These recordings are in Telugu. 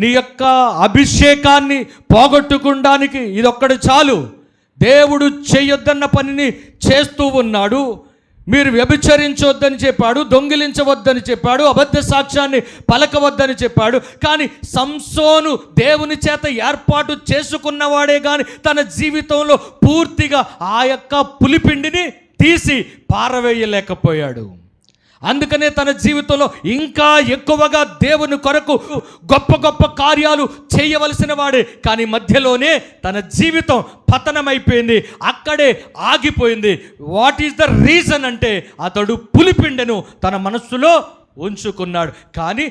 నీ యొక్క అభిషేకాన్ని పోగొట్టుకోవడానికి ఇదొక్కటి చాలు. దేవుడు చేయొద్దన్న పనిని చేస్తూ ఉన్నాడు. మీరు వ్యభిచరించవద్దని చెప్పాడు, దొంగిలించవద్దని చెప్పాడు, అబద్ధ సాక్ష్యాన్ని పలకవద్దని చెప్పాడు. కానీ సంసోను దేవుని చేత ఏర్పాటు చేసుకున్నవాడే కానీ తన జీవితంలో పూర్తిగా ఆ యొక్క పులిపిండిని తీసి పారవేయలేకపోయాడు. అందుకనే తన జీవితంలో ఇంకా ఎక్కువగా దేవుని కొరకు గొప్ప గొప్ప కార్యాలు చేయవలసిన వాడే, కానీ మధ్యలోనే తన జీవితం పతనమైపోయింది, అక్కడే ఆగిపోయింది. వాట్ ఈస్ ద రీజన్ అంటే అతడు పులిపిండెను తన మనస్సులో ఉంచుకున్నాడు. కానీ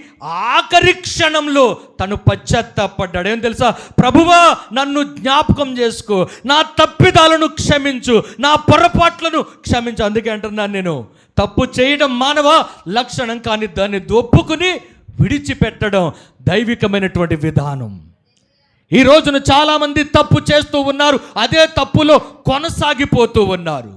ఆఖరి క్షణంలో తను పశ్చాత్తాపడ్డాడు. ఏం తెలుసా? ప్రభువా, నన్ను జ్ఞాపకం చేసుకో, నా తప్పిదాలను క్షమించు, నా పొరపాట్లను క్షమించు. అందుకే అంటున్నాను, నేను తప్పు చేయడం మానవ లక్షణం, కానీ దాన్ని ఒప్పుకుని విడిచిపెట్టడం దైవికమైనటువంటి విధానం. ఈ రోజున చాలామంది తప్పు చేస్తూ ఉన్నారు, అదే తప్పులో కొనసాగిపోతూ ఉన్నారు.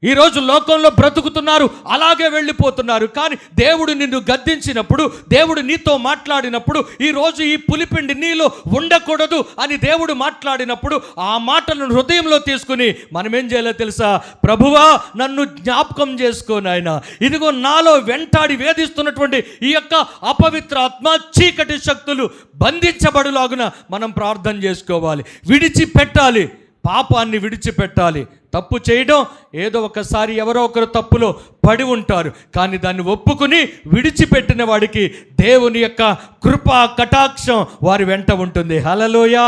ఈరోజు లోకంలో బ్రతుకుతున్నారు, అలాగే వెళ్ళిపోతున్నారు. కానీ దేవుడు నిన్ను గద్దించినప్పుడు, దేవుడు నీతో మాట్లాడినప్పుడు, ఈరోజు ఈ పులిపిండి నీలో ఉండకూడదు అని దేవుడు మాట్లాడినప్పుడు ఆ మాటలను హృదయంలో తీసుకుని మనం ఏం చేయాలో తెలుసా? ప్రభువా, నన్ను జ్ఞాపకం చేసుకో నాయనా, ఇదిగో నాలో వెంటాడి వేధిస్తున్నటువంటి ఈ యొక్క అపవిత్రాత్మ, చీకటి శక్తులు బంధించబడులాగున మనం ప్రార్థన చేసుకోవాలి, విడిచిపెట్టాలి, పాపాన్ని విడిచిపెట్టాలి. తప్పు చేయడం ఏదో ఒకసారి ఎవరో ఒకరు తప్పులో పడి ఉంటారు, కానీ దాన్ని ఒప్పుకుని విడిచిపెట్టిన వాడికి దేవుని యొక్క కృపా కటాక్షం వారి వెంట ఉంటుంది. హల్లెలూయా.